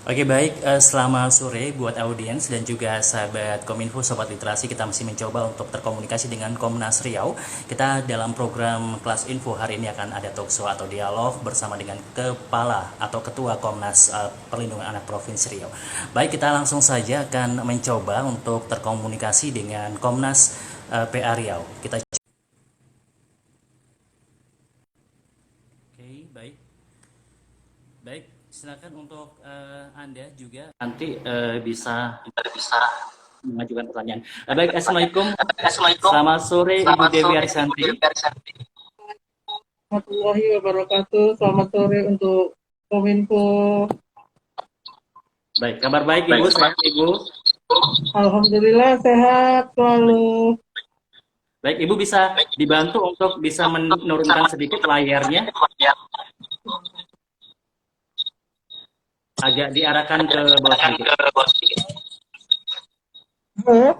Oke baik, selamat sore buat audiens dan juga sahabat Kominfo, Sobat Literasi. Kita masih mencoba untuk terkomunikasi dengan Komnas Riau. Kita dalam program Kelas Info hari ini akan ada talkshow atau dialog bersama dengan Kepala atau Ketua Komnas Perlindungan Anak Provinsi Riau. Baik, kita langsung saja akan mencoba untuk terkomunikasi dengan Komnas PA Riau. Oke, baik. Baik, silakan untuk Anda juga nanti bisa mengajukan pertanyaan. Baik, Assalamualaikum. Assalamualaikum. Selamat sore Ibu Selamat Dewi sore Ibu Arisanti. Dewi Arisanti. Warahmatullahi wabarakatuh. Selamat sore untuk Kominfo. Baik, kabar baik Ibu, sehat Ibu. Alhamdulillah sehat selalu. Baik, Ibu bisa dibantu untuk bisa menurunkan sedikit layarnya, agak diarahkan ke bawah sedikit. Halo?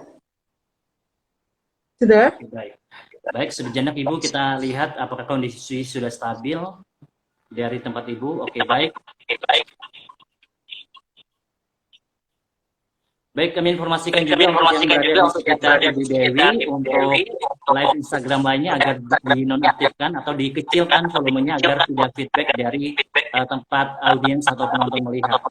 Sudah? Baik. Baik, sejenak Ibu kita lihat apakah kondisi sudah stabil dari tempat Ibu. Oke, baik. Baik, kami informasikan juga untuk kita Ibu Dewi untuk live Instagram lainnya agar dinonaktifkan atau dikecilkan volumenya agar tidak feedback dari tempat audiens atau penonton melihat.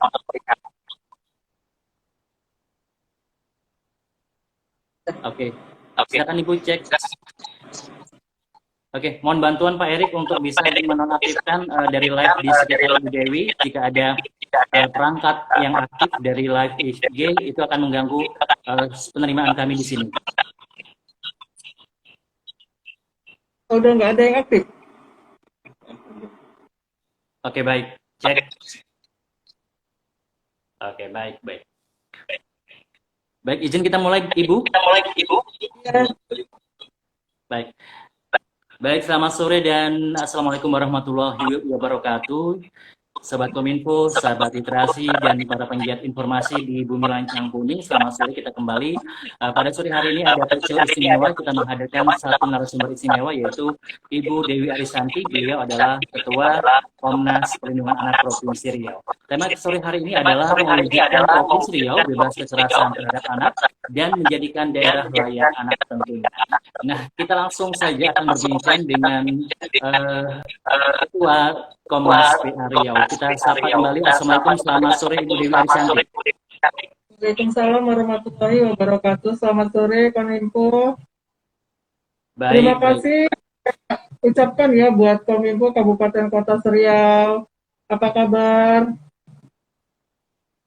Oke, silakan Ibu cek. Oke, mohon bantuan Pak Erik untuk bisa menonaktifkan dari live di sekitar Ibu Dewi. Jika ada perangkat yang aktif dari live IG, itu akan mengganggu penerimaan kami di sini. Udah nggak ada yang aktif? Oke, baik. Cek. Oke, baik. Baik, izin kita mulai, Ibu. Ya. Baik. Baik, selamat sore dan Assalamualaikum warahmatullahi wabarakatuh. Sobat Kominfo, sahabat literasi, dan para penggiat informasi di Bumi Lancang Kuning, selamat sore, kita kembali. Pada sore hari ini ada talkshow istimewa, kita menghadirkan satu narasumber istimewa, yaitu Ibu Dewi Arisanti. Beliau adalah Ketua Komnas Perlindungan Anak Provinsi Riau. Tema sore hari ini adalah mewujudkan Provinsi Riau bebas kekerasan terhadap anak dan menjadikan daerah layak anak tentunya. Nah, kita langsung saja akan berbincang dengan Ketua Komnas PA Riau. Kita sapa kembali. Assalamualaikum, selamat sore Ibu Dewi Arisanti. Waalaikumsalam warahmatullahi wabarakatuh. Selamat sore Kominfo. Baik, Terima kasih ucapkan ya buat Kominfo Kabupaten Kota Riau. Apa kabar?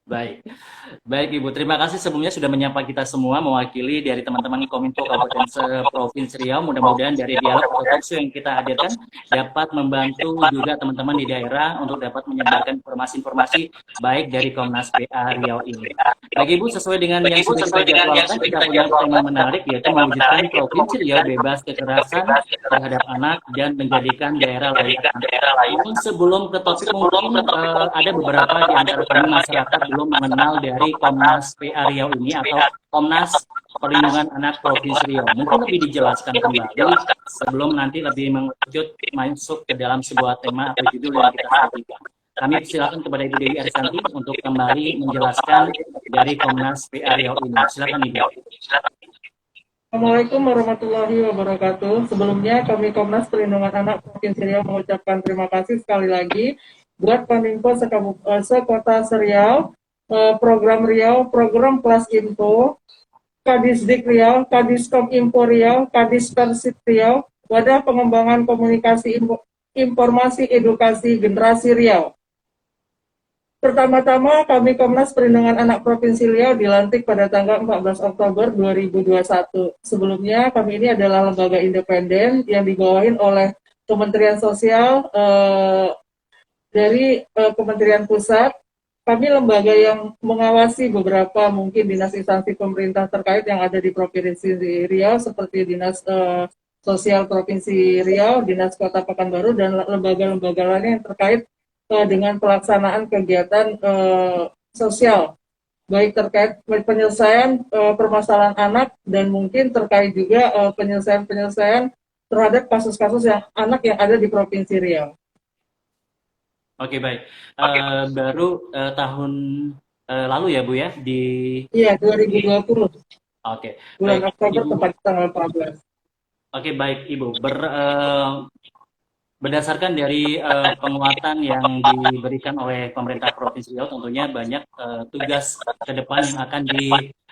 Baik Ibu, terima kasih sebelumnya sudah menyapa kita semua mewakili dari teman-teman Kominfo Kabupaten Provinsi Riau. Mudah-mudahan dari dialog atau talkshow yang kita hadirkan dapat membantu juga teman-teman di daerah untuk dapat menyebarkan informasi-informasi baik dari Komnas PA Riau ini. Bagi Ibu, sesuai dengan yang sudah kita jadwalkan, kita punya tema menarik yaitu mewujudkan Provinsi Riau bebas kekerasan terhadap anak dan menjadikan daerah layak anak. Sebelum ke topik mungkin ada beberapa di antara kami masyarakat belum mengenal dari Komnas PA Riau ini atau Komnas Perlindungan Anak Provinsi Riau. Mungkin lebih dijelaskan kembali sebelum nanti lebih mengerucut masuk ke dalam sebuah tema atau judul yang kita sajikan. Kami silakan kepada Ibu Dewi Arisanti untuk kembali menjelaskan dari Komnas PA Riau ini. Silakan Ibu. Assalamualaikum warahmatullahi wabarakatuh. Sebelumnya kami Komnas Perlindungan Anak Provinsi Riau mengucapkan terima kasih sekali lagi buat Kominfo Sekota Riau, program Riau, program Kelas Info, Kadisdik Riau, Kadiskop Info Riau, Kadis Persib Riau, Wadah Pengembangan Komunikasi Informasi Edukasi Generasi Riau. Pertama-tama kami Komnas Perlindungan Anak Provinsi Riau dilantik pada tanggal 14 Oktober 2021. Sebelumnya kami ini adalah lembaga independen yang dibawahi oleh Kementerian Sosial dari Kementerian Pusat. Kami lembaga yang mengawasi beberapa mungkin dinas instansi pemerintah terkait yang ada di Provinsi Riau seperti Dinas Sosial Provinsi Riau, Dinas Kota Pekanbaru, dan lembaga-lembaga lain yang terkait dengan pelaksanaan kegiatan sosial, baik terkait penyelesaian permasalahan anak dan mungkin terkait juga penyelesaian terhadap kasus-kasus yang anak yang ada di Provinsi Riau. Oke, baik. Baru tahun lalu ya, Bu ya, di... Iya, 2020, Oke, bulan baik. Oktober Ibu, tepat tanggal 14. oke, baik, Ibu. Berdasarkan dari penguatan yang diberikan oleh pemerintah Provinsi Riau, tentunya banyak tugas ke depan yang akan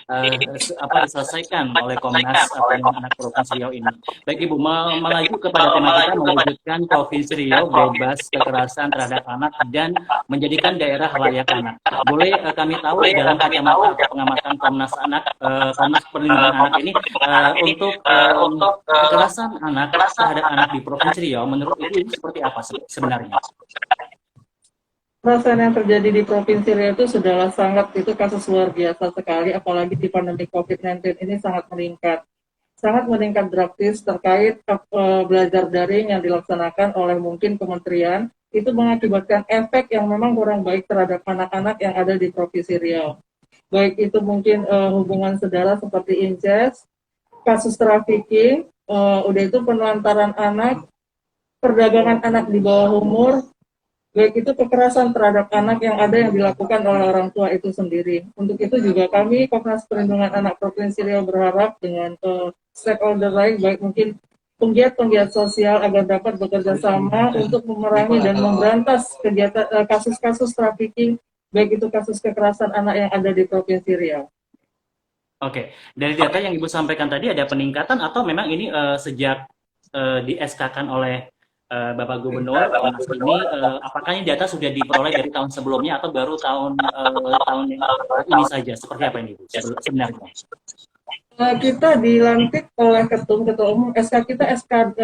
diselesaikan oleh Komnas Perlindungan Anak Provinsi Riau ini. Baik Ibu, melaju kepada tema kita mewujudkan Provinsi Riau bebas kekerasan terhadap anak dan menjadikan daerah layak anak. Boleh kami tahu dalam kacamata atau pengamatan Komnas Perlindungan Anak ini untuk kekerasan anak terhadap anak di Provinsi Riau, menurut Ibu ini seperti apa sebenarnya? Kekerasan yang terjadi di Provinsi Riau itu sudahlah itu kasus luar biasa sekali, apalagi di pandemi COVID-19 ini sangat meningkat drastis terkait belajar daring yang dilaksanakan oleh mungkin kementerian, itu mengakibatkan efek yang memang kurang baik terhadap anak-anak yang ada di Provinsi Riau. Baik itu mungkin hubungan saudara seperti incest, kasus trafficking, udah itu penelantaran anak, perdagangan anak di bawah umur, baik itu kekerasan terhadap anak yang ada yang dilakukan oleh orang tua itu sendiri. Untuk itu juga kami Komnas Perlindungan Anak Provinsi Riau berharap dengan stakeholder lain, baik mungkin penggiat-penggiat sosial agar dapat bekerja sama untuk memerangi dan memberantas kegiatan kasus-kasus trafficking, baik itu kasus kekerasan anak yang ada di Provinsi Riau. Oke, dari data yang Ibu sampaikan tadi ada peningkatan atau memang ini sejak di SK-kan oleh Bapak Gubernur Komnas ini, apakah ini data sudah diperoleh dari tahun sebelumnya atau baru tahun ini saja? Seperti apa ini Bu sebenarnya? Kita dilantik oleh Ketua Umum, SK kita SK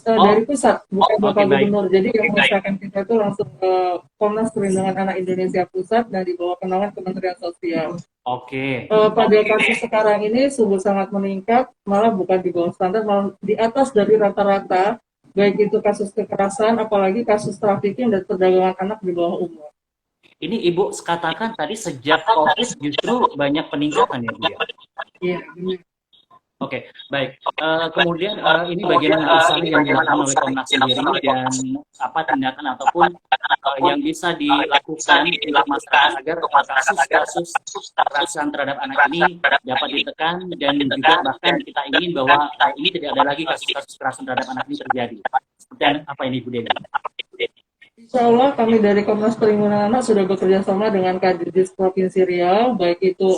dari pusat, bukan Bapak Gubernur. Jadi yang mengesahkan kita itu langsung ke Komnas Perlindungan Anak Indonesia Pusat dan di bawah naungan Kementerian Sosial. Oke. Pada kasus sekarang ini sungguh sangat meningkat, malah bukan di bawah standar, malah di atas dari rata-rata, baik itu kasus kekerasan, apalagi kasus trafficking dan perdagangan anak di bawah umur. Ini Ibu katakan tadi sejak COVID justru banyak peningkatan ya Bu ya? Iya, benar. Oke, baik. Kemudian ini bagaimana usaha yang dilakukan oleh Komnas sendiri dan apa tindakan ataupun yang bisa dilakukan untuk masyarakat agar kasus-kasus kekerasan terhadap anak ini dapat ditekan dan juga bahkan kita ingin bahwa ini tidak ada lagi kasus-kasus kekerasan terhadap anak ini terjadi. Seperti apa ini Bu Dewi? Insya Allah kami dari Komnas Perlindungan Anak sudah bekerja sama dengan Kadidis Provinsi Riau, baik itu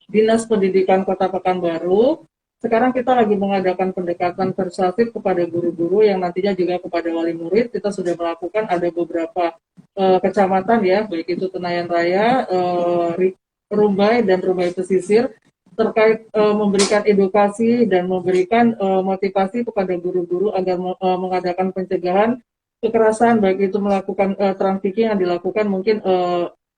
Dinas Pendidikan Kota Pekanbaru. Sekarang kita lagi mengadakan pendekatan persuasif kepada guru-guru yang nantinya juga kepada wali murid. Kita sudah melakukan ada beberapa kecamatan ya, baik itu Tenayan Raya, Rumbai dan Rumbai Pesisir, terkait memberikan edukasi dan memberikan motivasi kepada guru-guru agar mengadakan pencegahan kekerasan, baik itu melakukan trafficking yang dilakukan mungkin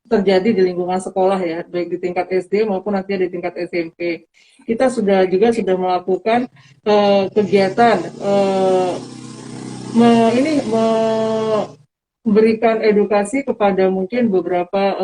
terjadi di lingkungan sekolah ya, baik di tingkat SD maupun nantinya di tingkat SMP. Kita sudah melakukan kegiatan memberikan edukasi kepada mungkin beberapa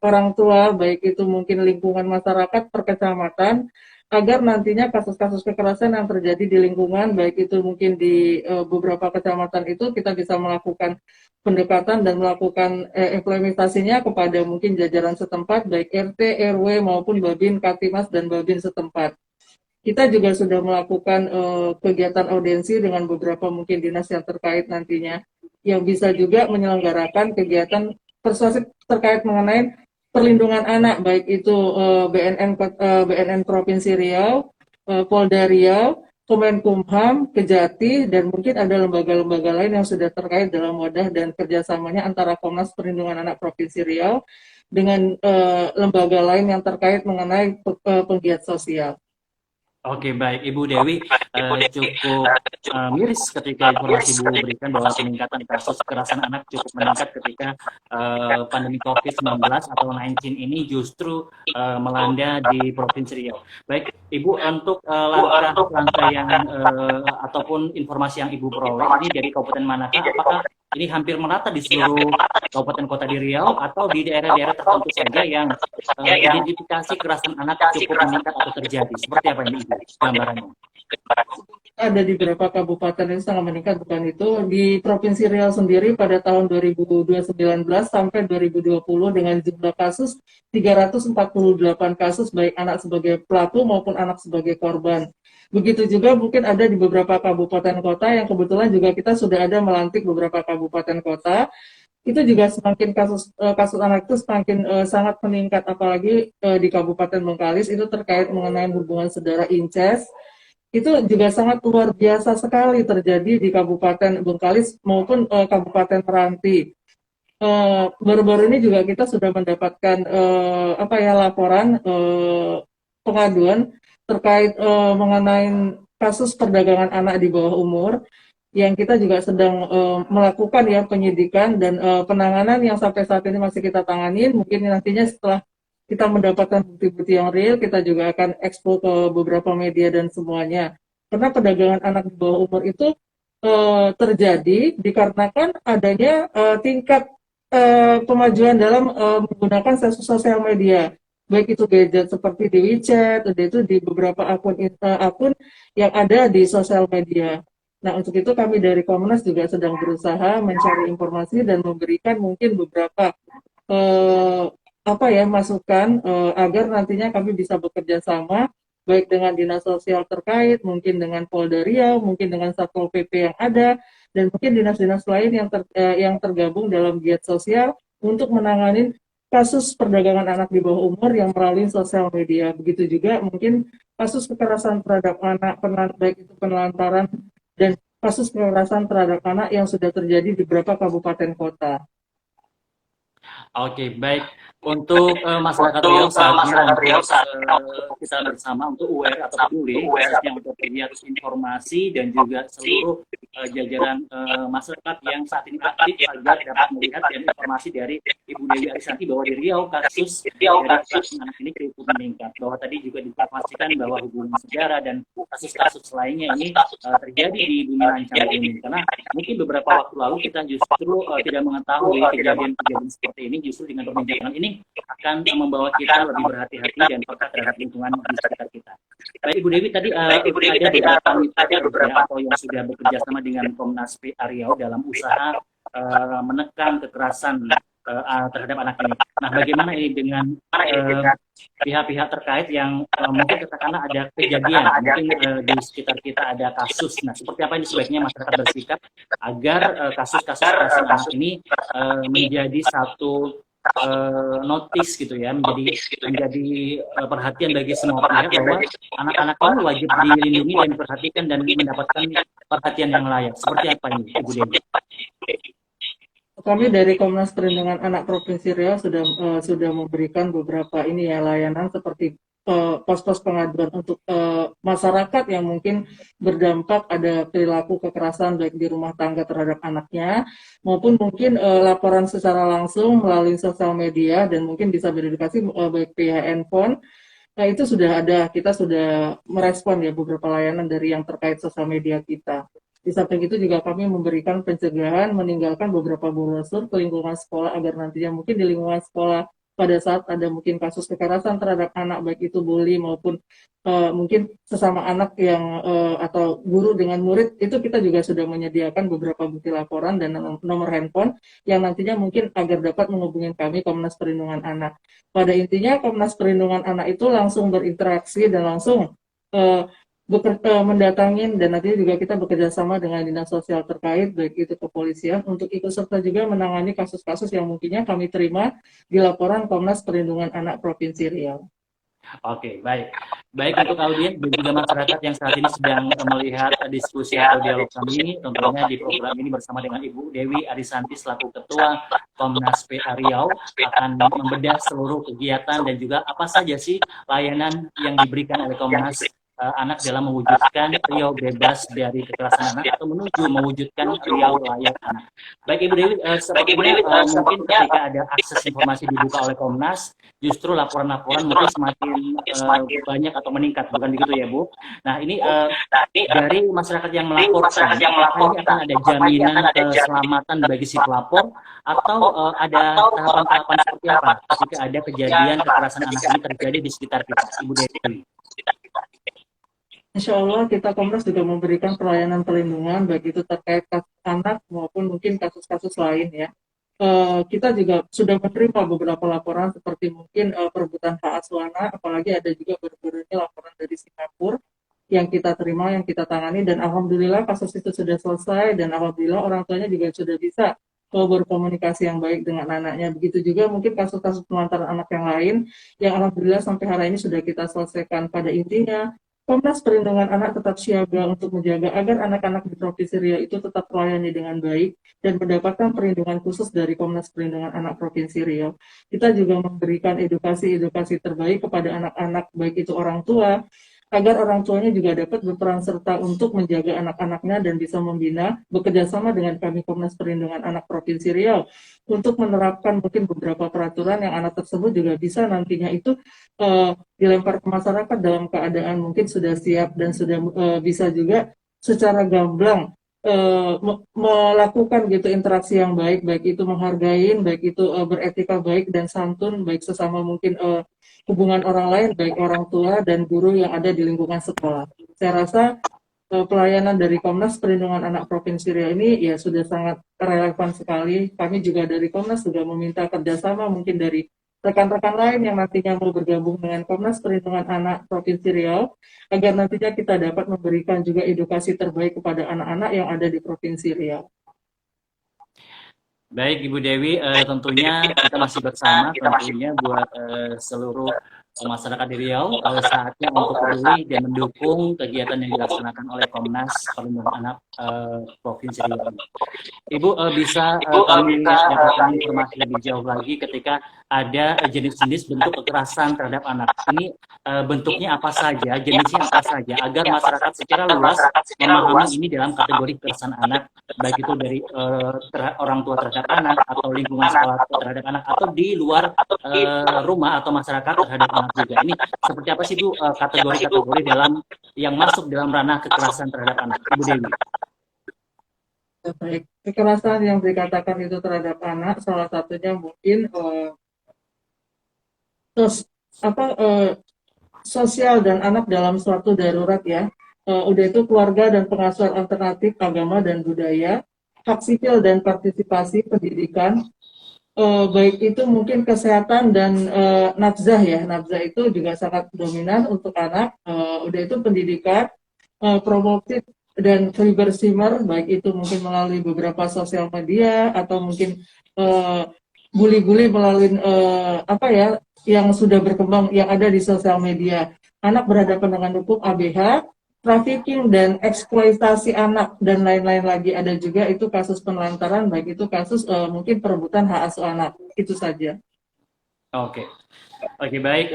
orang tua, baik itu mungkin lingkungan masyarakat per kecamatan, agar nantinya kasus-kasus kekerasan yang terjadi di lingkungan, baik itu mungkin di beberapa kecamatan itu, kita bisa melakukan pendekatan dan melakukan implementasinya kepada mungkin jajaran setempat, baik RT, RW maupun Babin, Katimas, dan Babin setempat. Kita juga sudah melakukan kegiatan audiensi dengan beberapa mungkin dinas yang terkait nantinya, yang bisa juga menyelenggarakan kegiatan persuasif terkait mengenai perlindungan anak, baik itu BNN Provinsi Riau, Polda Riau, Kemenkumham, Kejati, dan mungkin ada lembaga-lembaga lain yang sudah terkait dalam wadah dan kerjasamanya antara Komnas Perlindungan Anak Provinsi Riau dengan lembaga lain yang terkait mengenai penggiat sosial. Oke, baik. Ibu Dewi cukup miris ketika informasi Ibu berikan bahwa peningkatan kasus kekerasan anak cukup meningkat ketika pandemi COVID-19 atau 19 ini justru melanda di Provinsi Riau. Baik, Ibu, untuk langkah-langkah yang ataupun informasi yang Ibu peroleh ini dari Kabupaten Manakah, apakah ini hampir merata di seluruh kabupaten kota di Riau atau di daerah-daerah tertentu saja yang identifikasi kekerasan anak cukup meningkat atau terjadi? Seperti apa ini Ibu gambarannya? ada di beberapa kabupaten itu sangat meningkat, bukan itu. Di Provinsi Riau sendiri pada tahun 2019 sampai 2020 dengan jumlah kasus 348 kasus, baik anak sebagai pelaku maupun anak sebagai korban. Begitu juga mungkin ada di beberapa kabupaten kota yang kebetulan juga kita sudah ada melantik beberapa kabupaten kota, itu juga semakin kasus anak itu semakin sangat meningkat, apalagi di Kabupaten Bengkalis itu terkait mengenai hubungan saudara incest, itu juga sangat luar biasa sekali terjadi di Kabupaten Bengkalis maupun Kabupaten Meranti. Baru-baru ini juga kita sudah mendapatkan laporan pengaduan terkait mengenai kasus perdagangan anak di bawah umur, yang kita juga sedang melakukan ya penyidikan dan penanganan yang sampai saat ini masih kita tanganin. Mungkin nantinya setelah kita mendapatkan bukti-bukti yang real, kita juga akan ekspor ke beberapa media dan semuanya. Karena perdagangan anak di bawah umur itu terjadi dikarenakan adanya tingkat pemajuan dalam menggunakan sosial media, baik itu gadget seperti di WeChat, itu di beberapa akun yang ada di sosial media. Nah, untuk itu kami dari Komnas juga sedang berusaha mencari informasi dan memberikan mungkin beberapa masukan agar nantinya kami bisa bekerja sama baik dengan dinas sosial terkait, mungkin dengan Polda Riau, mungkin dengan Satpol PP yang ada, dan mungkin dinas-dinas lain yang tergabung dalam giat sosial untuk menangani kasus perdagangan anak di bawah umur yang melalui sosial media. Begitu juga mungkin kasus kekerasan terhadap anak, baik itu penelantaran dan kasus kekerasan terhadap anak yang sudah terjadi di beberapa kabupaten kota. Oke, baik. Untuk masyarakat Riau saatnya untuk kita bersama untuk aware atau peduli, khususnya untuk melihat informasi dan juga seluruh jajaran masyarakat yang saat ini aktif agar dapat melihat dan informasi dari Ibu Dewi Arisanti bahwa di Riau kasus dari kekerasan anak ini cukup meningkat. Bahwa tadi juga diinformasikan bahwa hubungan sejarah dan kasus-kasus lainnya ini terjadi di Bumi Lancang ini. Karena mungkin beberapa waktu lalu kita justru tidak mengetahui kejadian-kejadian seperti ini. Justru dengan perbincangan ini akan membawa kita lebih berhati-hati dan peka terhadap lingkungan di sekitar kita. Baik, Ibu Dewi, tadi ada beberapa atau yang sudah bekerja sama dengan Komnas PA Riau dalam usaha menekan kekerasan terhadap anak ini. Nah, bagaimana ini dengan pihak-pihak terkait yang mungkin katakanlah ada kejadian, mungkin di sekitar kita ada kasus. Nah, seperti apa ini sebaiknya masyarakat bersikap agar kasus-kasus kekerasan anak ini menjadi satu notis gitu ya, menjadi perhatian bagi semua pihak bahwa anak-anak ini wajib dilindungi dan diperhatikan dan mendapatkan perhatian yang layak. Seperti apa ini, Ibu Dewi? Kami dari Komnas Perlindungan Anak Provinsi Riau sudah memberikan beberapa layanan seperti pos-pos pengaduan untuk masyarakat yang mungkin berdampak ada perilaku kekerasan baik di rumah tangga terhadap anaknya, maupun mungkin laporan secara langsung melalui sosial media dan mungkin bisa verifikasi baik via handphone. Nah, itu sudah ada, kita sudah merespon ya beberapa layanan dari yang terkait sosial media kita. Di samping itu juga kami memberikan pencegahan, meninggalkan beberapa brosur ke lingkungan sekolah agar nantinya mungkin di lingkungan sekolah pada saat ada mungkin kasus kekerasan terhadap anak, baik itu bully maupun mungkin sesama anak yang atau guru dengan murid, itu kita juga sudah menyediakan beberapa bukti laporan dan nomor handphone yang nantinya mungkin agar dapat menghubungi kami Komnas Perlindungan Anak. Pada intinya Komnas Perlindungan Anak itu langsung berinteraksi dan langsung mendatangin, dan nanti juga kita bekerja sama dengan dinas sosial terkait, baik itu kepolisian, untuk ikut serta juga menangani kasus-kasus yang mungkinnya kami terima di laporan Komnas Perlindungan Anak Provinsi Riau. Oke, baik. Baik untuk audiens dan juga masyarakat yang saat ini sedang melihat diskusi atau dialog kami, tentunya di program ini bersama dengan Ibu Dewi Arisanti selaku Ketua Komnas PA Riau akan membedah seluruh kegiatan dan juga apa saja sih layanan yang diberikan oleh Komnas Anak dalam mewujudkan Riau bebas dari kekerasan anak atau menuju mewujudkan Riau layak anak. Baik Ibu Dewi, sepertinya mungkin ketika ada akses informasi dibuka oleh Komnas, justru laporan-laporan mungkin semakin banyak atau meningkat, bukan begitu ya Bu? Nah ini dari masyarakat yang melaporkan, apakah ini akan ada jaminan keselamatan bagi si pelapor atau ada tahapan-tahapan seperti apa jika ada kejadian kekerasan anak ini terjadi di sekitar kita, Ibu Dewi? Insya Allah kita Komnas juga memberikan pelayanan perlindungan baik itu terkait kasus anak maupun mungkin kasus-kasus lain ya. Kita juga sudah menerima beberapa laporan seperti mungkin perebutan hak asuh anak, apalagi ada juga baru-baru ini laporan dari Singapura yang kita terima, yang kita tangani, dan alhamdulillah kasus itu sudah selesai, dan alhamdulillah orang tuanya juga sudah bisa berkomunikasi yang baik dengan anaknya. Begitu juga mungkin kasus-kasus penelantaran anak yang lain, yang alhamdulillah sampai hari ini sudah kita selesaikan. Pada intinya, Komnas Perlindungan Anak tetap siaga untuk menjaga agar anak-anak di Provinsi Riau itu tetap terlayani dengan baik dan mendapatkan perlindungan khusus dari Komnas Perlindungan Anak Provinsi Riau. Kita juga memberikan edukasi-edukasi terbaik kepada anak-anak, baik itu orang tua, agar orang tuanya juga dapat berperan serta untuk menjaga anak-anaknya dan bisa membina bekerjasama dengan kami Komnas Perlindungan Anak Provinsi Riau untuk menerapkan mungkin beberapa peraturan yang anak tersebut juga bisa nantinya itu dilempar ke masyarakat dalam keadaan mungkin sudah siap dan sudah bisa juga secara gamblang melakukan gitu interaksi yang baik, baik itu menghargai, baik itu beretika baik dan santun, baik sesama mungkin hubungan orang lain, baik orang tua dan guru yang ada di lingkungan sekolah. Saya rasa pelayanan dari Komnas Perlindungan Anak Provinsi Riau ini ya sudah sangat relevan sekali. Kami juga dari Komnas juga meminta kerjasama mungkin dari rekan-rekan lain yang nantinya mau bergabung dengan Komnas Perlindungan Anak Provinsi Riau, agar nantinya kita dapat memberikan juga edukasi terbaik kepada anak-anak yang ada di Provinsi Riau. Baik Ibu Dewi, tentunya kita masih bersama tentunya buat seluruh masyarakat di Riau, saatnya untuk peduli dan mendukung kegiatan yang dilaksanakan oleh Komnas Perlindungan Anak Provinsi Riau. Ibu bisa kami dapatkan informasi lebih jauh lagi ketika ada jenis-jenis bentuk kekerasan terhadap anak. Ini bentuknya apa saja, jenisnya apa saja, agar masyarakat secara luas memahami ini dalam kategori kekerasan anak, baik itu dari orang tua terhadap anak, atau lingkungan sekolah terhadap anak, atau di luar rumah atau masyarakat terhadap anak juga. Ini seperti apa sih Bu kategori-kategori dalam yang masuk dalam ranah kekerasan terhadap anak, Ibu Dewi? Baik, kekerasan yang dikatakan itu terhadap anak, salah satunya mungkin sosial dan anak dalam suatu darurat ya. Udah itu keluarga dan pengasuhan alternatif agama dan budaya, hak sipil dan partisipasi pendidikan, baik itu mungkin kesehatan dan nafzah ya. Nafzah itu juga sangat dominan untuk anak. Udah itu pendidikan, promotif dan cybersimer, baik itu mungkin melalui beberapa sosial media atau mungkin bully-bully melalui apa ya yang sudah berkembang yang ada di sosial media. Anak berhadapan dengan hukum ABH, trafficking dan eksploitasi anak dan lain-lain lagi. Ada juga itu kasus penelantaran, baik itu kasus mungkin perebutan hak asuh anak. Itu saja. Oke. Oke, baik.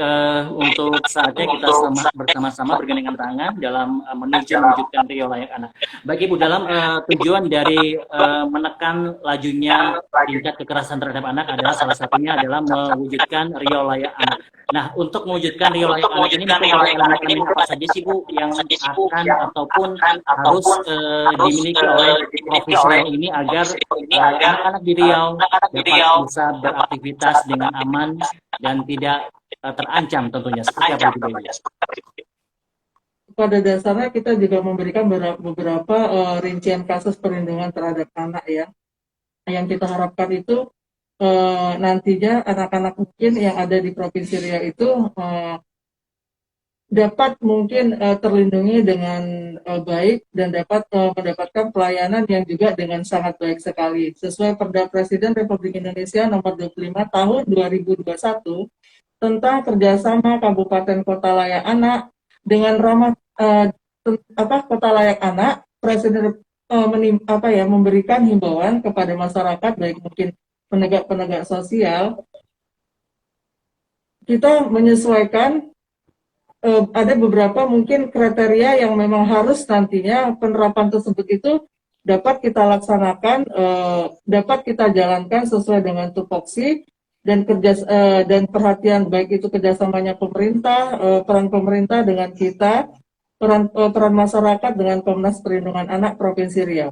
Untuk saatnya kita bersama-sama bergandengan tangan dalam menuju mewujudkan Riau Layak Anak. Baik Ibu, dalam tujuan dari menekan lajunya tingkat kekerasan terhadap anak adalah salah satunya adalah mewujudkan Riau Layak Anak. Nah, untuk mewujudkan Riau Layak Anak ini mungkin ada elemen-elemen apa saja sih Bu yang akan ataupun harus dimiliki oleh Provinsi Riau ini agar anak-anak di Riau dapat bisa beraktivitas dengan aman dan tidak terancam tentunya. Seperti apa itu Dewi? Pada dasarnya kita juga memberikan beberapa rincian kasus perlindungan terhadap anak ya. Yang kita harapkan itu nantinya anak-anak mungkin yang ada di Provinsi Riau itu dapat mungkin terlindungi dengan baik dan dapat mendapatkan pelayanan yang juga dengan sangat baik sekali. Sesuai Perda Presiden Republik Indonesia nomor 25 tahun 2021 tentang kerjasama Kabupaten Kota Layak Anak dengan ramah Kota Layak Anak, Presiden memberikan himbauan kepada masyarakat, baik mungkin penegak-penegak sosial, kita menyesuaikan ada beberapa mungkin kriteria yang memang harus nantinya penerapan tersebut itu dapat kita laksanakan, dapat kita jalankan sesuai dengan tupoksi dan dan perhatian baik itu kerjasamanya pemerintah, peran pemerintah dengan kita, peran masyarakat dengan Komnas Perlindungan Anak Provinsi Riau.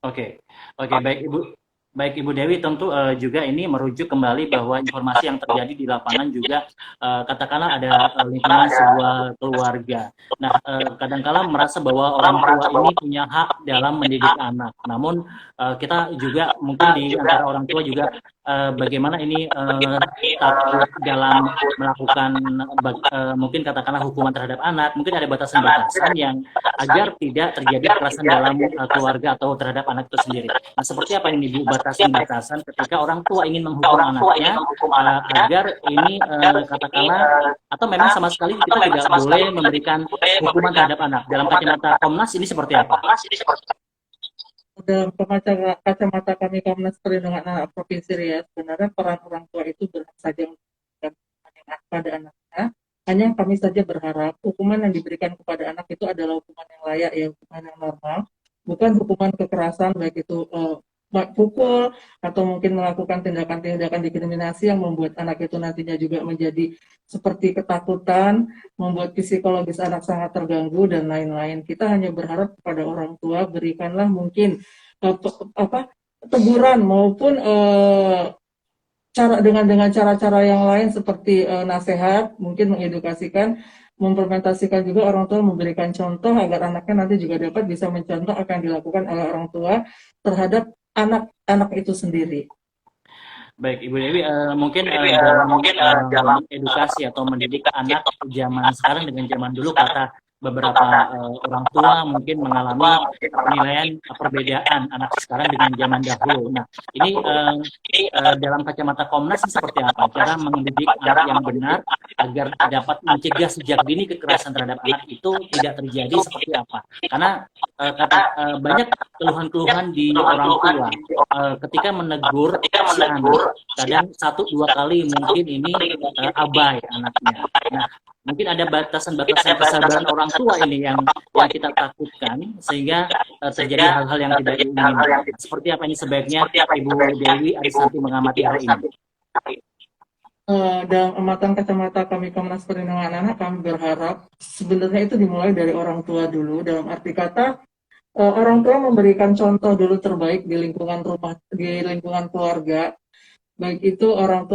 Oke, baik Ibu. Baik Ibu Dewi, tentu juga ini merujuk kembali bahwa informasi yang terjadi di lapangan juga katakanlah ada lingkungan sebuah keluarga. Nah, kadangkala merasa bahwa orang tua ini punya hak dalam mendidik anak. Namun kita juga mungkin di antara orang tua juga bagaimana ini takut dalam melakukan mungkin katakanlah hukuman terhadap anak. Mungkin ada batasan-batasan yang agar tidak terjadi kekerasan dalam keluarga atau terhadap anak itu sendiri. Nah, seperti apa ini Bu batasan-batasan ketika orang tua ingin menghukum anaknya agar ini katakanlah atau memang sama sekali kita tidak boleh memberikan hukuman terhadap anak. Dalam kacamata Komnas ini seperti apa? Dalam kacamata kami Komnas Perlindungan Anak Provinsi Riau, sebenarnya peran orang tua itu berhak saja untuk memberikan hukuman pada anaknya. Hanya kami saja berharap hukuman yang diberikan kepada anak itu adalah hukuman yang layak, ya hukuman yang normal, bukan hukuman kekerasan, baik itu pukul atau mungkin melakukan tindakan-tindakan diskriminasi yang membuat anak itu nantinya juga menjadi seperti ketakutan, membuat psikologis anak sangat terganggu dan lain-lain. Kita hanya berharap kepada orang tua berikanlah mungkin teguran maupun dengan cara-cara yang lain seperti nasihat, mungkin mengedukasikan, mempermentasikan juga orang tua memberikan contoh agar anaknya nanti juga dapat bisa mencontoh apa yang dilakukan oleh orang tua terhadap anak-anak itu sendiri. Baik, Ibu Dewi, mungkin dalam edukasi atau mendidik anak zaman sekarang dengan zaman dulu kata beberapa orang tua mungkin mengalami penilaian perbedaan anak sekarang dengan zaman dahulu. Nah, ini dalam kacamata Komnas ini seperti apa? Cara mendidik anak yang benar agar dapat mencegah sejak dini kekerasan terhadap anak itu tidak terjadi seperti apa? Karena banyak keluhan-keluhan di orang tua ketika menegur si anak, kadang 1-2 kali mungkin ini abai anaknya. Nah, mungkin ada batasan-batasan kesabaran orang tua ini yang kita takutkan sehingga terjadi hal-hal yang tidak diinginkan. Seperti apa ini sebaiknya Ibu Dewi Arisanti mengamati hal ini? Dalam amatan kacamata kami Komnas Perlindungan Anak, kami berharap sebenarnya itu dimulai dari orang tua dulu, dalam arti kata orang tua memberikan contoh dulu terbaik di lingkungan rumah, di lingkungan keluarga. Baik itu orang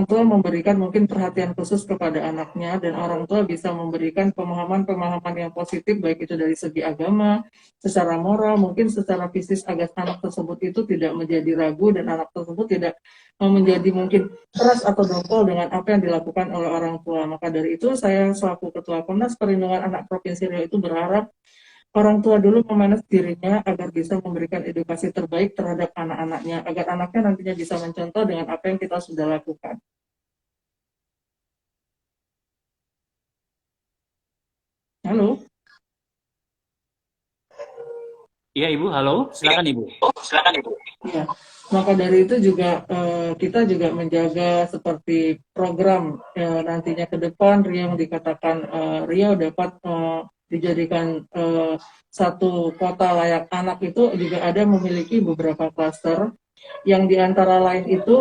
tua memberikan mungkin perhatian khusus kepada anaknya, dan orang tua bisa memberikan pemahaman-pemahaman yang positif baik itu dari segi agama, secara moral, mungkin secara fisik agar anak tersebut itu tidak menjadi ragu dan anak tersebut tidak menjadi mungkin keras atau dongkol dengan apa yang dilakukan oleh orang tua. Maka dari itu saya selaku Ketua Komnas Perlindungan Anak Provinsi Riau itu berharap orang tua dulu memanas dirinya agar bisa memberikan edukasi terbaik terhadap anak-anaknya, agar anaknya nantinya bisa mencontoh dengan apa yang kita sudah lakukan. Halo? Iya Ibu, halo, silakan Ibu. Ya, maka dari itu juga kita juga menjaga seperti program nantinya ke depan Riau yang dikatakan Riau dapat dijadikan satu kota layak anak, itu juga ada memiliki beberapa klaster yang diantara lain itu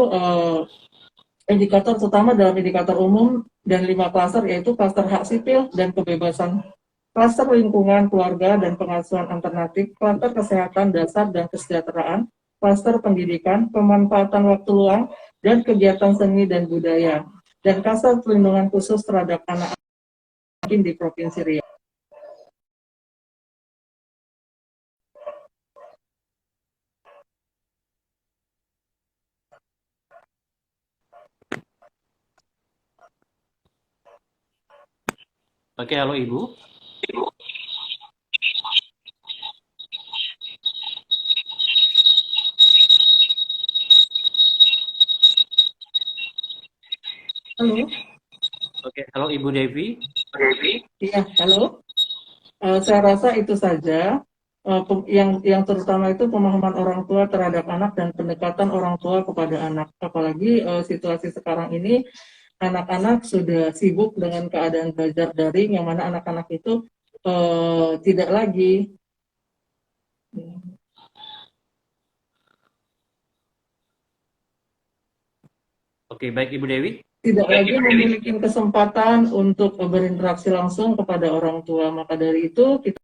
indikator utama dalam indikator umum dan 5 klaster, yaitu klaster hak sipil dan kebebasan, klaster lingkungan, keluarga dan pengasuhan alternatif, klaster kesehatan dasar dan kesejahteraan, klaster pendidikan, pemanfaatan waktu luang, dan kegiatan seni dan budaya, dan klaster perlindungan khusus terhadap anak di Provinsi Riau. Oke, halo Ibu. Halo. Oke, halo Ibu Devi. Iya, halo. Saya rasa itu saja. Yang terutama itu pemahaman orang tua terhadap anak dan pendekatan orang tua kepada anak. Apalagi situasi sekarang ini anak-anak sudah sibuk dengan keadaan belajar daring, yang mana anak-anak itu tidak lagi Oke, baik Ibu Dewi. tidak lagi memiliki kesempatan untuk berinteraksi langsung kepada orang tua. Maka dari itu kita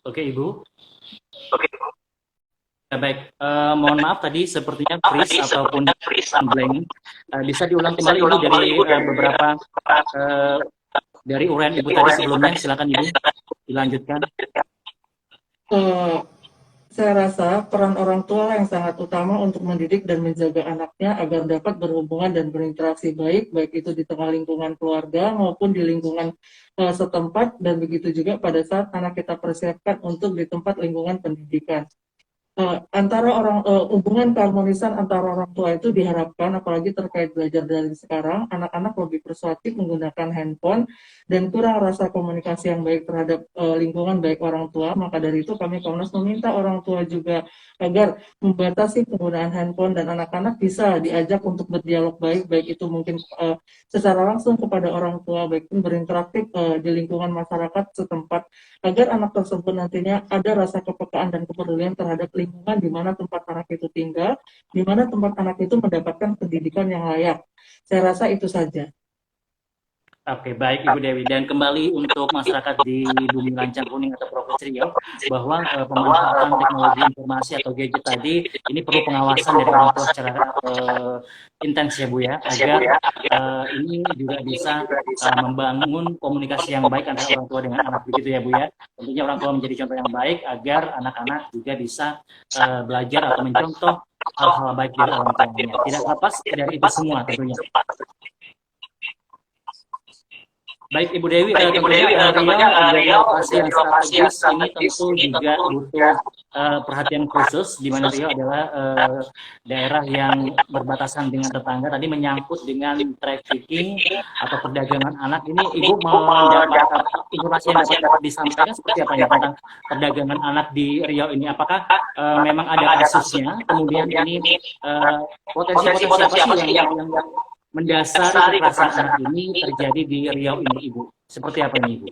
Oke, Ibu. Ya, baik. Mohon maaf tadi sepertinya freeze ataupun blank. Bisa diulang kembali Ibu dari beberapa dari uraian Ibu tadi sebelumnya. Silakan Ibu dilanjutkan. Saya rasa peran orang tua yang sangat utama untuk mendidik dan menjaga anaknya agar dapat berhubungan dan berinteraksi baik itu di tengah lingkungan keluarga maupun di lingkungan setempat, dan begitu juga pada saat anak kita persiapkan untuk di tempat lingkungan pendidikan. Hubungan keharmonisan antara orang tua itu diharapkan, apalagi terkait belajar dari sekarang, anak-anak lebih persuasif menggunakan handphone dan kurang rasa komunikasi yang baik terhadap lingkungan baik orang tua. Maka dari itu kami Komnas meminta orang tua juga agar membatasi penggunaan handphone dan anak-anak bisa diajak untuk berdialog baik itu mungkin secara langsung kepada orang tua, baik berinteraktif di lingkungan masyarakat setempat, agar anak tersebut nantinya ada rasa kepekaan dan kepedulian terhadap lingkungan di mana tempat anak itu tinggal, di mana tempat anak itu mendapatkan pendidikan yang layak. Saya rasa itu saja. Oke, baik Ibu Dewi. Dan kembali untuk masyarakat di Bumi Lancang Kuning atau Provinsi Riau, bahwa pemanfaatan teknologi informasi atau gadget tadi ini perlu pengawasan dari orang tua secara intens ya Bu ya, agar ini juga bisa membangun komunikasi yang baik antara orang tua dengan anak, begitu ya Bu ya. Tentunya orang tua menjadi contoh yang baik agar anak-anak juga bisa belajar atau mencontoh hal-hal baik dari orang tuanya. Tidak lepas dari itu semua tentunya. Baik Ibu Dewi, tentunya Riau lokasi yang strategis ini tentu juga butuh perhatian khusus, di mana Riau adalah daerah yang berbatasan dengan tetangga. Tadi menyangkut dengan trafficking atau perdagangan anak. Ini Ibu mau mendapatkan informasi yang dapat disampaikan seperti apa ya tentang perdagangan anak di Riau ini? Apakah memang ada kasusnya? Kemudian ini potensi-potensi apa sih yang mendasari kekerasan anak ini terjadi di Riau ini, Ibu? Seperti apa ini, Ibu?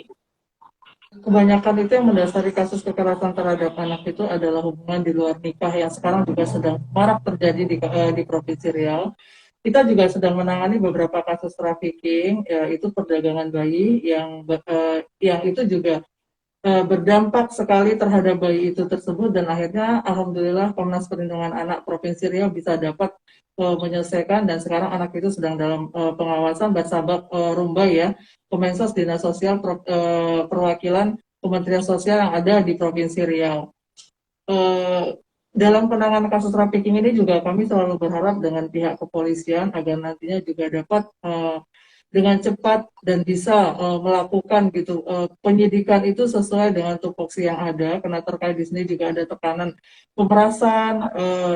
Kebanyakan itu yang mendasari kasus kekerasan terhadap anak itu adalah hubungan di luar nikah yang sekarang juga sedang marak terjadi di Provinsi Riau. Kita juga sedang menangani beberapa kasus trafficking, yaitu perdagangan bayi yang itu juga berdampak sekali terhadap bayi itu tersebut, dan akhirnya alhamdulillah Komnas Perlindungan Anak Provinsi Riau bisa dapat menyelesaikan, dan sekarang anak itu sedang dalam pengawasan Barsabak Rumbai ya, Kemensos Dinas Sosial perwakilan Kementerian Sosial yang ada di Provinsi Riau. Dalam penanganan kasus trafficking ini juga kami selalu berharap dengan pihak kepolisian agar nantinya juga dapat dengan cepat dan bisa melakukan penyidikan itu sesuai dengan tupoksi yang ada, karena terkait di sini juga ada tekanan pemerasan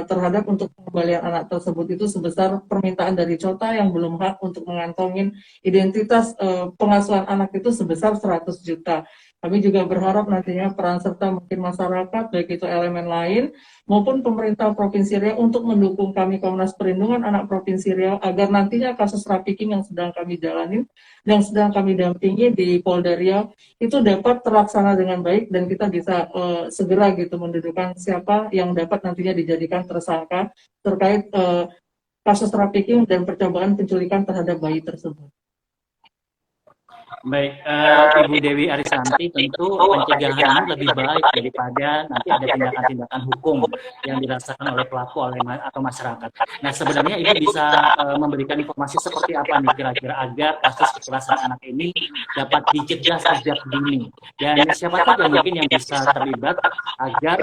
terhadap untuk pengembalian anak tersebut itu sebesar permintaan dari COTA yang belum hak untuk mengantongin identitas pengasuhan anak itu sebesar 100 juta. Kami juga berharap nantinya peran serta mungkin masyarakat, baik itu elemen lain maupun pemerintah Provinsi Riau untuk mendukung kami Komnas Perlindungan Anak Provinsi Riau agar nantinya kasus trafficking yang sedang kami jalani, yang sedang kami dampingi di Polda Riau itu dapat terlaksana dengan baik, dan kita bisa segera mendudukan siapa yang dapat nantinya dijadikan tersangka terkait kasus trafficking dan percobaan penculikan terhadap bayi tersebut. Baik, Ibu Dewi Arisanti, tentu pencegahan ini lebih baik daripada nanti ada tindakan-tindakan hukum yang dirasakan oleh pelaku atau masyarakat. Nah, sebenarnya Ibu bisa memberikan informasi seperti apa nih kira-kira agar kasus kekerasan anak ini dapat dicegah sejak dini, dan siapa saja mungkin yang bisa terlibat agar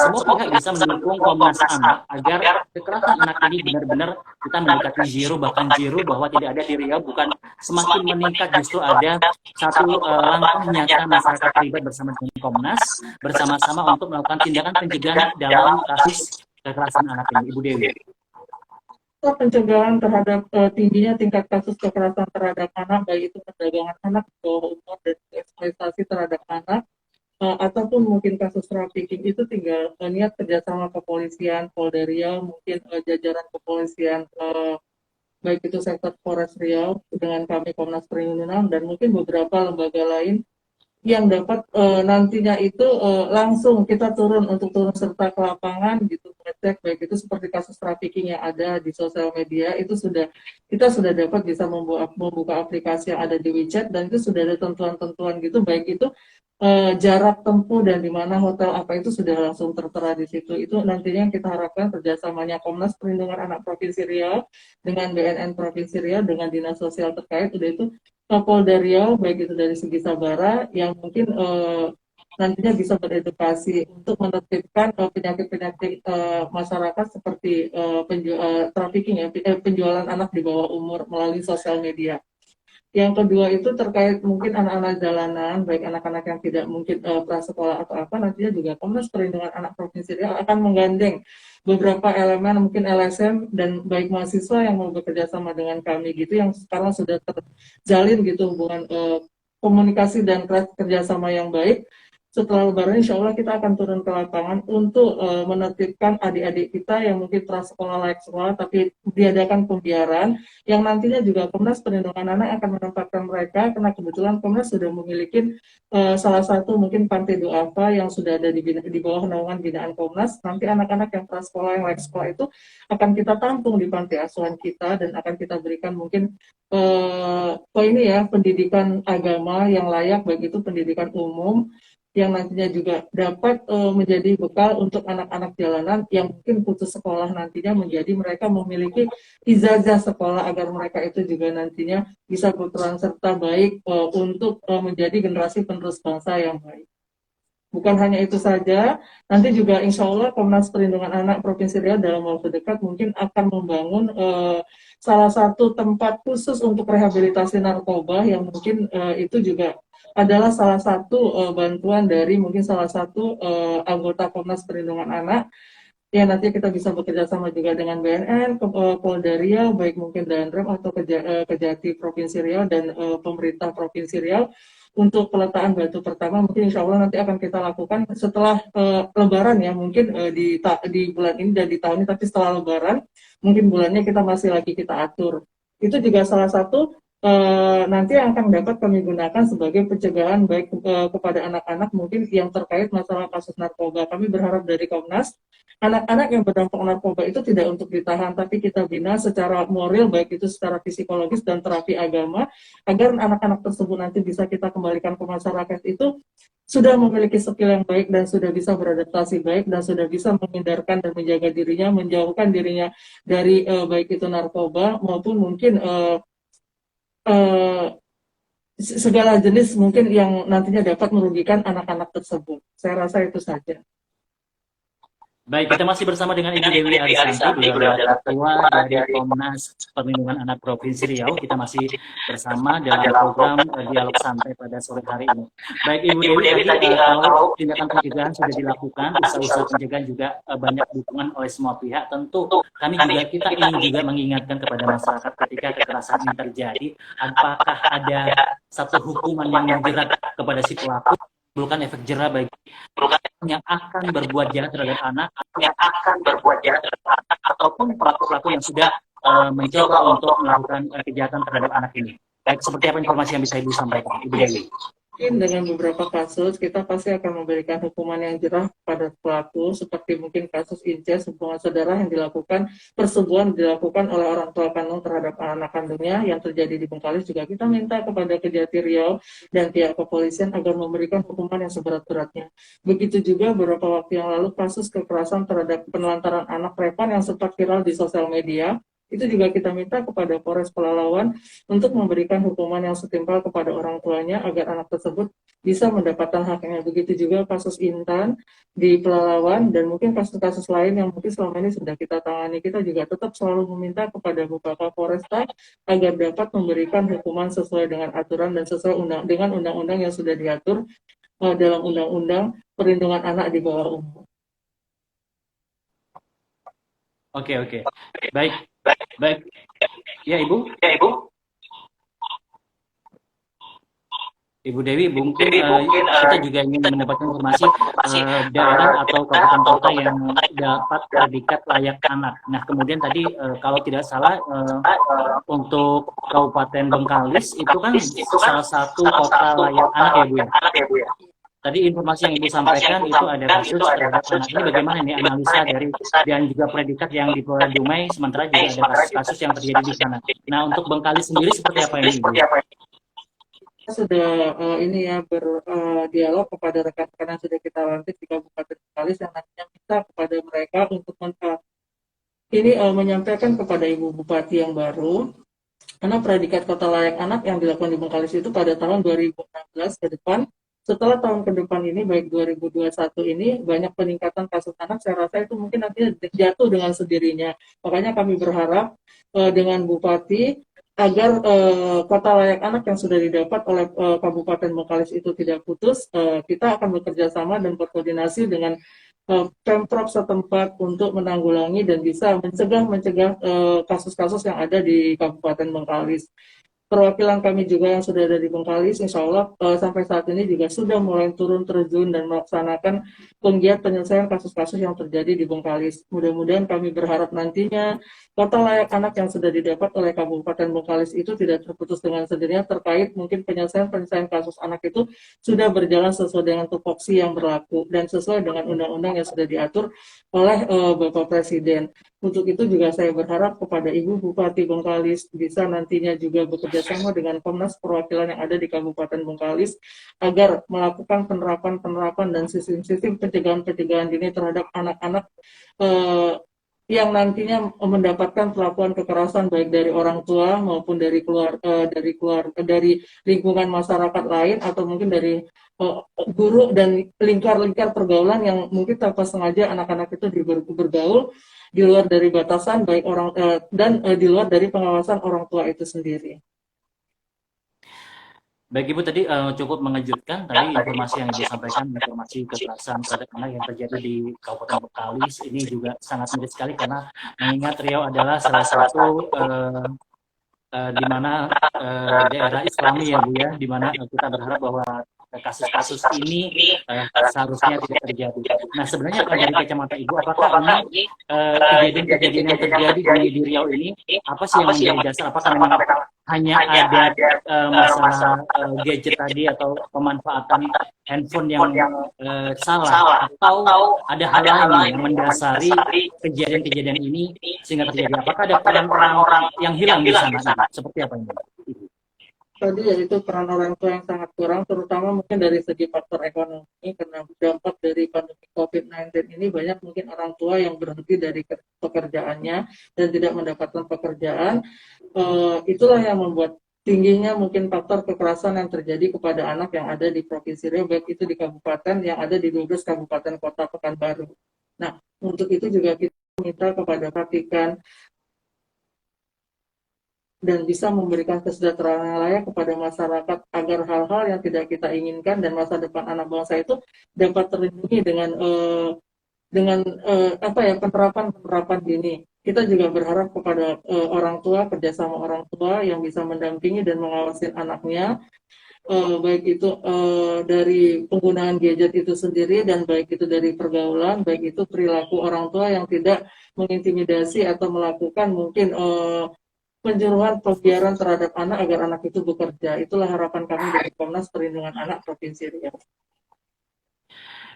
semua pihak bisa mendukung Komnas Anak agar kekerasan anak ini benar-benar kita mendekati zero, bahkan zero, bahwa tidak ada di Riau, bukan semakin meningkat, justru ada satu langkah nyata masyarakat terlibat bersama dengan Komnas, bersama-sama untuk melakukan tindakan pencegahan dalam kasus kekerasan anak ini, Ibu Dewi. Pencegahan terhadap tingginya tingkat kasus kekerasan terhadap anak, baik itu perdagangan anak, bawah umur, dan eksploitasi terhadap anak, ataupun mungkin kasus trafficking, itu tinggal niat kerjasama kepolisian, Polda Riau, mungkin jajaran kepolisian baik itu sektor Polres Riau dengan kami Komnas Perlindungan dan mungkin beberapa lembaga lain yang dapat nantinya itu langsung kita turun serta ke lapangan ngecek, baik itu seperti kasus trafficking yang ada di sosial media, itu kita sudah dapat bisa membuka aplikasi yang ada di WeChat, dan itu sudah ada tentuan-tentuan baik itu jarak tempuh dan di mana hotel apa itu sudah langsung tertera di situ. Itu nantinya yang kita harapkan kerjasamanya Komnas Perlindungan Anak Provinsi Riau dengan BNN Provinsi Riau dengan dinas sosial terkait, udah itu Polda Riau baik itu dari segi Sabara yang mungkin nantinya bisa beredukasi untuk menertibkan penyakit-penyakit masyarakat seperti trafficking ya, penjualan anak di bawah umur melalui sosial media. Yang kedua itu terkait mungkin anak-anak jalanan, baik anak-anak yang tidak mungkin prasekolah atau apa, nantinya juga Komnas Perlindungan Anak Provinsi Riau akan menggandeng beberapa elemen mungkin LSM dan baik mahasiswa yang mau bekerja sama dengan kami gitu, yang sekarang sudah terjalin gitu hubungan komunikasi dan kerjasama yang baik. Setelah Lebaran, insya Allah kita akan turun ke lapangan untuk menertibkan adik-adik kita yang mungkin prasekolah layak sekolah, tapi diadakan pembiaran, yang nantinya juga Komnas Perlindungan Anak akan menempatkan mereka, karena kebetulan Komnas sudah memiliki salah satu mungkin panti duafa yang sudah ada di bawah naungan binaan Komnas. Nanti anak-anak yang prasekolah yang layak sekolah itu akan kita tampung di panti asuhan kita dan akan kita berikan mungkin ini ya, pendidikan agama yang layak, baik itu pendidikan umum yang nantinya juga dapat menjadi bekal untuk anak-anak jalanan yang mungkin putus sekolah, nantinya menjadi mereka memiliki ijazah sekolah agar mereka itu juga nantinya bisa berperan serta baik untuk menjadi generasi penerus bangsa yang baik. Bukan hanya itu saja, nanti juga insya Allah Komnas Perlindungan Anak Provinsi Riau dalam waktu dekat mungkin akan membangun salah satu tempat khusus untuk rehabilitasi narkoba yang mungkin itu juga adalah salah satu bantuan dari mungkin salah satu anggota Komnas Perlindungan Anak. Ya, nanti kita bisa bekerja sama juga dengan BNN, Polda Riau, baik mungkin Danrem atau Kejati Provinsi Riau dan pemerintah Provinsi Riau untuk peletakan batu pertama. Mungkin insya Allah nanti akan kita lakukan setelah Lebaran ya, mungkin di bulan ini dan di tahun ini, tapi setelah Lebaran, mungkin bulannya kita masih lagi kita atur. Itu juga salah satu nanti yang akan dapat kami gunakan sebagai pencegahan baik kepada anak-anak mungkin yang terkait masalah kasus narkoba. Kami berharap dari Komnas, anak-anak yang berdampak narkoba itu tidak untuk ditahan, tapi kita bina secara moral, baik itu secara psikologis dan terapi agama, agar anak-anak tersebut nanti bisa kita kembalikan ke masyarakat itu sudah memiliki skill yang baik dan sudah bisa beradaptasi baik dan sudah bisa menghindarkan dan menjaga dirinya, menjauhkan dirinya dari baik itu narkoba maupun mungkin segala jenis mungkin yang nantinya dapat merugikan anak-anak tersebut. Saya rasa itu saja. Baik, kita masih bersama dengan Ibu Dewi Arisanti, beliau adalah Ketua dari Komnas Perlindungan Anak Provinsi Riau. Kita masih bersama dalam program Dialog Santai pada sore hari ini. Baik, Ibu Dewi, tadi kalau tindakan pencegahan sudah dilakukan, usaha-usaha pencegahan juga banyak dukungan oleh semua pihak. Tentu kita ingin juga mengingatkan kepada masyarakat ketika kekerasan ini terjadi, apakah ada satu hukuman yang menjerat kepada si pelaku, bukan efek jerah bagi yang akan berbuat jahat terhadap anak, ataupun pelaku-pelaku yang sudah mencoba untuk melakukan kejahatan terhadap anak ini. Baik, seperti apa informasi yang bisa Ibu sampaikan, Ibu Dewi? Mungkin dengan beberapa kasus kita pasti akan memberikan hukuman yang jerah pada pelaku, seperti mungkin kasus incest, hubungan saudara yang dilakukan, persetubuhan dilakukan oleh orang tua kandung terhadap anak kandungnya yang terjadi di Bengkalis. Juga kita minta kepada Kejati Riau dan pihak kepolisian agar memberikan hukuman yang seberat-beratnya. Begitu juga beberapa waktu yang lalu kasus kekerasan terhadap penelantaran anak Repan yang sempat viral di sosial media. Itu juga kita minta kepada Polres Pelalawan untuk memberikan hukuman yang setimpal kepada orang tuanya agar anak tersebut bisa mendapatkan haknya. Begitu juga kasus Intan di Pelalawan dan mungkin kasus-kasus lain yang mungkin selama ini sudah kita tangani. Kita juga tetap selalu meminta kepada Bapak Kapolresta agar dapat memberikan hukuman sesuai dengan aturan dan sesuai dengan undang-undang yang sudah diatur dalam Undang-Undang Perlindungan Anak di bawah umur. Oke. Baik. Ya, Ibu. Ibu Dewi, mungkin kita juga ingin mendapatkan informasi daerah atau kabupaten kota yang dapat predikat layak anak. Nah, kemudian tadi kalau tidak salah untuk Kabupaten Bengkalis itu kan salah satu kota layak anak ya, Bu ya? Tadi informasi yang Ibu sampaikan itu ada kasus terhadap anak ini. Bagaimana nih analisa dari dan juga predikat yang di Polda Dumai, sementara juga ada kasus-kasus yang terjadi di sana. Nah, untuk Bengkalis sendiri seperti apa ini, Ibu? sudah ini ya berdialog kepada rekan-rekan yang sudah kita lantik di Kabupaten Bengkalis yang nantinya minta kepada mereka untuk ini menyampaikan kepada Ibu Bupati yang baru, karena predikat kota layak anak yang dilakukan di Bengkalis itu pada tahun 2016 ke depan, setelah tahun ke depan ini, baik 2021 ini, banyak peningkatan kasus anak, saya rasa itu mungkin nantinya jatuh dengan sendirinya. Makanya kami berharap dengan Bupati, agar kota layak anak yang sudah didapat oleh Kabupaten Bengkalis itu tidak putus, kita akan bekerja sama dan berkoordinasi dengan Pemprov setempat untuk menanggulangi dan bisa mencegah kasus-kasus yang ada di Kabupaten Bengkalis. Perwakilan kami juga yang sudah ada di Bengkalis, insya Allah sampai saat ini juga sudah mulai turun terjun dan melaksanakan penggiat penyelesaian kasus-kasus yang terjadi di Bengkalis. Mudah-mudahan kami berharap nantinya kota layak anak yang sudah didapat oleh Kabupaten Bengkalis itu tidak terputus dengan sendirinya terkait mungkin penyelesaian kasus anak itu sudah berjalan sesuai dengan tupoksi yang berlaku dan sesuai dengan undang-undang yang sudah diatur oleh Bapak Presiden. Untuk itu juga saya berharap kepada Ibu Bupati Bengkalis bisa nantinya juga bekerja sama dengan Komnas perwakilan yang ada di Kabupaten Bengkalis agar melakukan penerapan dan sistem-sistem pencegahan dini terhadap anak-anak yang nantinya mendapatkan perlakuan kekerasan baik dari orang tua maupun dari dari lingkungan masyarakat lain atau mungkin dari guru dan lingkar-lingkar pergaulan yang mungkin tanpa sengaja anak-anak itu bergaul di luar dari batasan baik orang dan di luar dari pengawasan orang tua itu sendiri. Baik Ibu, tadi cukup mengejutkan tadi informasi yang disampaikan, informasi kekerasan terhadap anak yang terjadi di Kabupaten Bengkalis ini juga sangat miris sekali karena mengingat Riau adalah salah satu di mana daerah Islami ya Bu ya, di mana kita berharap bahwa kasus-kasus ini seharusnya tidak terjadi. Nah sebenarnya kalau dari kacamata Ibu, apakah ini kejadian-kejadian yang terjadi di Riau ini apa sih yang menjadi dasar? Apakah memang hanya ada masalah gadget tadi atau pemanfaatan handphone yang salah, atau ada hal lain yang mendasari kejadian-kejadian ini sehingga terjadi? Apakah ada peran orang yang hilang di sana? Seperti apa ini? Tadi yaitu peran orang tua yang sangat kurang, terutama mungkin dari segi faktor ekonomi, karena dampak dari pandemi COVID-19 ini banyak mungkin orang tua yang berhenti dari pekerjaannya dan tidak mendapatkan pekerjaan. Itulah yang membuat tingginya mungkin faktor kekerasan yang terjadi kepada anak yang ada di Provinsi Riau, baik itu di kabupaten yang ada di 12 kabupaten kota Pekanbaru. Nah, untuk itu juga kita minta kepada Vatikan dan bisa memberikan kesejahteraan yang layak kepada masyarakat agar hal-hal yang tidak kita inginkan dan masa depan anak bangsa itu dapat terlindungi dengan penerapan dini. Kita juga berharap kepada orang tua, kerjasama orang tua yang bisa mendampingi dan mengawasi anaknya, baik itu dari penggunaan gadget itu sendiri dan baik itu dari pergaulan, baik itu perilaku orang tua yang tidak mengintimidasi atau melakukan mungkin penjuruan pembiaran terhadap anak agar anak itu bekerja. Itulah harapan kami dari Komnas Perlindungan Anak Provinsi Riau.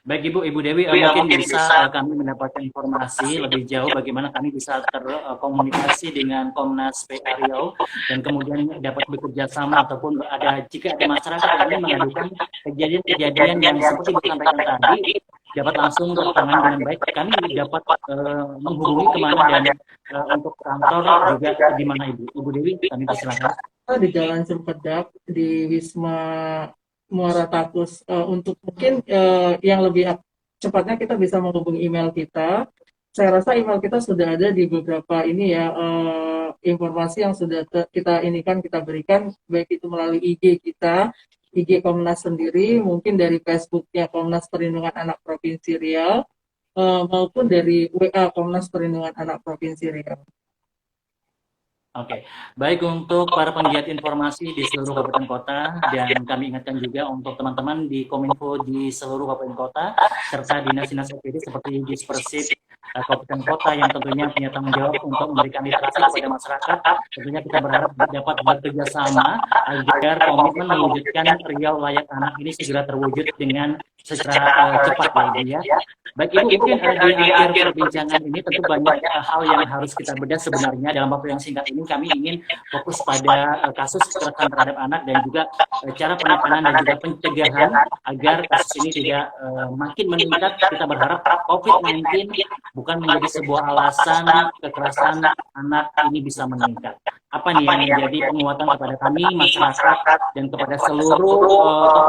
Baik Ibu Dewi, mungkin bisa kami mendapatkan informasi lebih jauh bagaimana kami bisa terkomunikasi dengan Komnas PA Riau dan kemudian dapat bekerja sama ataupun jika ada masyarakat yang ingin mengadukan kejadian-kejadian yang seperti disampaikan tadi dapat langsung tertangani dengan baik. Kami dapat menghubungi kemana dan untuk kantor juga di mana Ibu Dewi, kami persilakan. Di Jalan Cempedak di Wisma Muara Takus. Untuk mungkin yang lebih cepatnya kita bisa menghubungi email kita. Saya rasa email kita sudah ada di beberapa ini ya informasi yang sudah kita berikan baik itu melalui IG kita, IG Komnas sendiri, mungkin dari Facebooknya Komnas Perlindungan Anak Provinsi Riau, maupun dari WA Komnas Perlindungan Anak Provinsi Riau. Oke, baik untuk para penggiat informasi di seluruh kabupaten kota dan kami ingatkan juga untuk teman-teman di Kominfo di seluruh kabupaten kota serta dinas-dinas OPD seperti Dispersif kabupaten kota yang tentunya punya tanggung jawab untuk memberikan literasi kepada masyarakat. Tentunya kita berharap dapat bekerja sama agar komitmen mewujudkan Riau Layak Anak ini segera terwujud dengan secara cepat ya Ibu ya. Baik Ibu, mungkin di akhir perbincangan ini tentu banyak hal yang harus kita bedah sebenarnya. Dalam waktu yang singkat ini kami ingin fokus pada kasus kekerasan terhadap anak dan juga cara penekanan dan juga pencegahan agar kasus ini tidak makin meningkat. Kita berharap COVID-19 bukan menjadi sebuah alasan kekerasan anak ini bisa meningkat. Apa nih yang menjadi penguatan kepada kami masyarakat dan kepada seluruh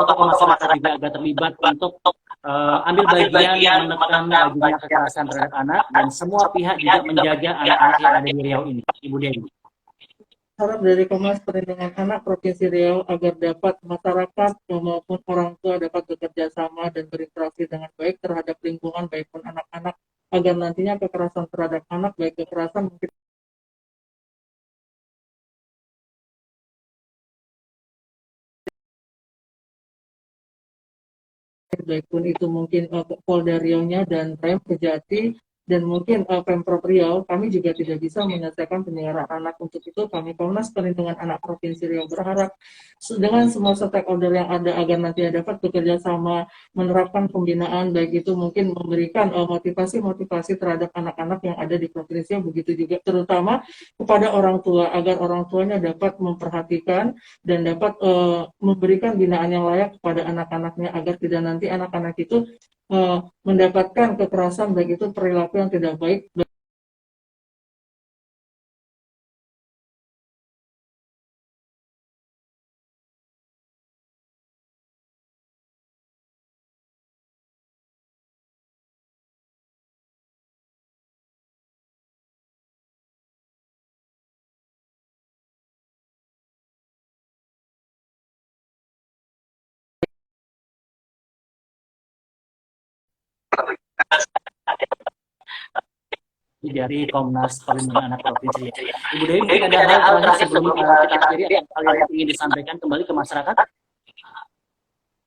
tokoh-tokoh masyarakat juga agar terlibat untuk ambil bagian menekan lajunya kekerasan terhadap anak dan semua pihak juga menjaga anak-anak yang ada di Riau ini. Ibu Dewi. Harap dari Komnas Perlindungan Anak Provinsi Riau agar dapat masyarakat maupun orang tua dapat bekerja sama dan berinteraksi dengan baik terhadap lingkungan baik pun anak-anak agar nantinya kekerasan terhadap anak baik kekerasan mungkin baik pun itu mungkin Polda Riau-nya dan Pem Kejati dan mungkin Pemprov Riau, kami juga tidak bisa menyelesaikan penyelenggaraan anak. Untuk itu kami Komnas Perlindungan Anak Provinsi Riau berharap dengan semua stakeholder yang ada agar nanti dapat bekerja sama menerapkan pembinaan, baik itu mungkin memberikan motivasi-motivasi terhadap anak-anak yang ada di provinsi, begitu juga terutama kepada orang tua agar orang tuanya dapat memperhatikan dan dapat memberikan binaan yang layak kepada anak-anaknya agar tidak nanti anak-anak itu mendapatkan kekerasan baik itu perilaku yang tidak baik. Dari Komnas Perlindungan Anak Provinsi. Ibu Dewi, mungkin ada hal terakhir sebelum kita akhiri, ada hal yang ingin disampaikan kembali ke masyarakat?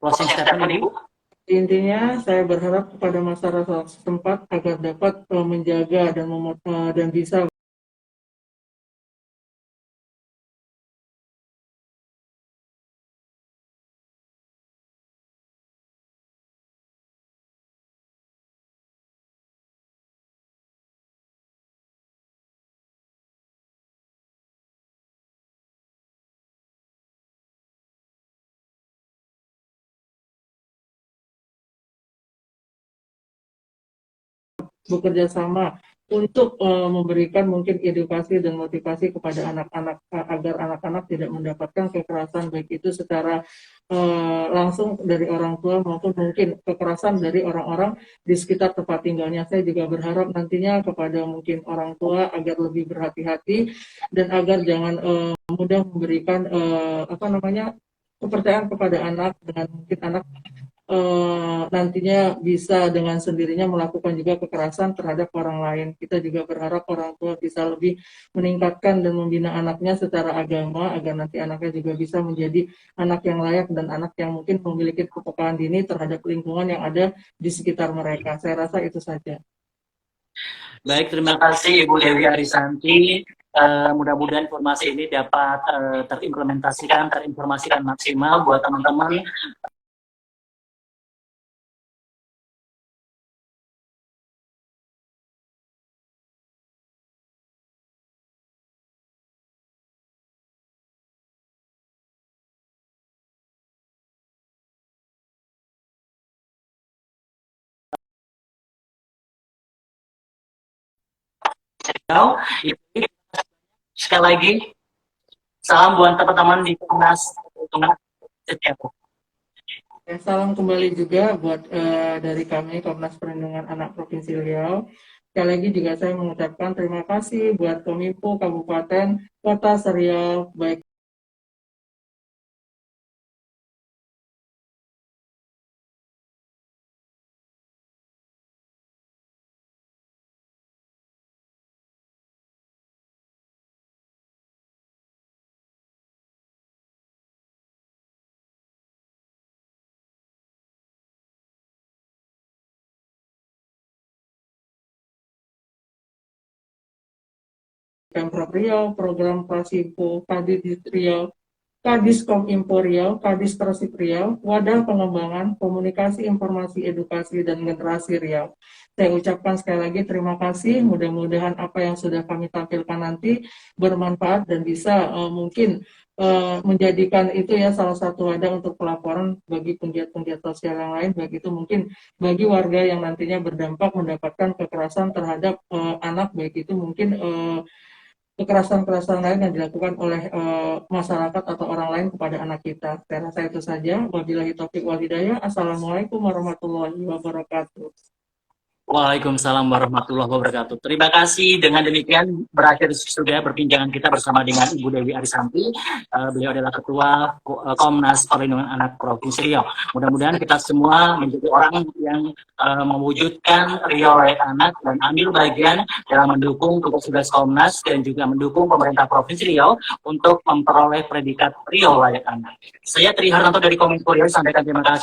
Closing statement Ibu? Intinya saya berharap kepada masyarakat setempat agar dapat menjaga dan bisa bekerja sama untuk memberikan mungkin edukasi dan motivasi kepada anak-anak agar anak-anak tidak mendapatkan kekerasan baik itu secara langsung dari orang tua maupun mungkin kekerasan dari orang-orang di sekitar tempat tinggalnya. Saya juga berharap nantinya kepada mungkin orang tua agar lebih berhati-hati dan agar jangan mudah memberikan kepercayaan kepada anak dengan mungkin anak nantinya bisa dengan sendirinya melakukan juga kekerasan terhadap orang lain. Kita juga berharap orang tua bisa lebih meningkatkan dan membina anaknya secara agama agar nanti anaknya juga bisa menjadi anak yang layak dan anak yang mungkin memiliki kepekaan dini terhadap lingkungan yang ada di sekitar mereka. Saya rasa itu saja. Baik, terima kasih Ibu Dewi Arisanti. Mudah-mudahan informasi ini dapat terinformasikan maksimal buat teman-teman. Sekali lagi, salam buat teman-teman di Komnas setiap. Salam kembali juga buat dari kami Komnas Perlindungan Anak Provinsi Riau. Sekali lagi juga saya mengucapkan terima kasih buat Kominfo Kabupaten Kota Riau, baik Pemprov Riau, program Prasinfo Kadit Riau, Kadis Kominfo Riau, Kadis Persib Riau, Wadah Pengembangan Komunikasi Informasi Edukasi dan Generasi Riau. Saya ucapkan sekali lagi terima kasih, mudah-mudahan apa yang sudah kami tampilkan nanti bermanfaat dan bisa mungkin menjadikan itu ya salah satu wadah untuk pelaporan bagi penggiat-penggiat sosial yang lain, baik itu mungkin bagi warga yang nantinya berdampak mendapatkan kekerasan terhadap anak, baik itu mungkin kekerasan-kekerasan lain yang dilakukan oleh masyarakat atau orang lain kepada anak kita. Saya rasa itu saja. Wabillahi taufiq wal hidayah. Assalamualaikum warahmatullahi wabarakatuh. Waalaikumsalam warahmatullahi wabarakatuh. Terima kasih. Dengan demikian berakhir sudah perbincangan kita bersama dengan Ibu Dewi Arisanti. Beliau adalah Ketua Komnas Perlindungan Anak Provinsi Riau. Mudah-mudahan kita semua menjadi orang yang mewujudkan Riau Layak Anak dan ambil bagian dalam mendukung tugas-tugas Komnas dan juga mendukung pemerintah Provinsi Riau untuk memperoleh predikat Riau Layak Anak. Saya Tri Hartanto dari Kominfo Riau, sampaikan terima kasih.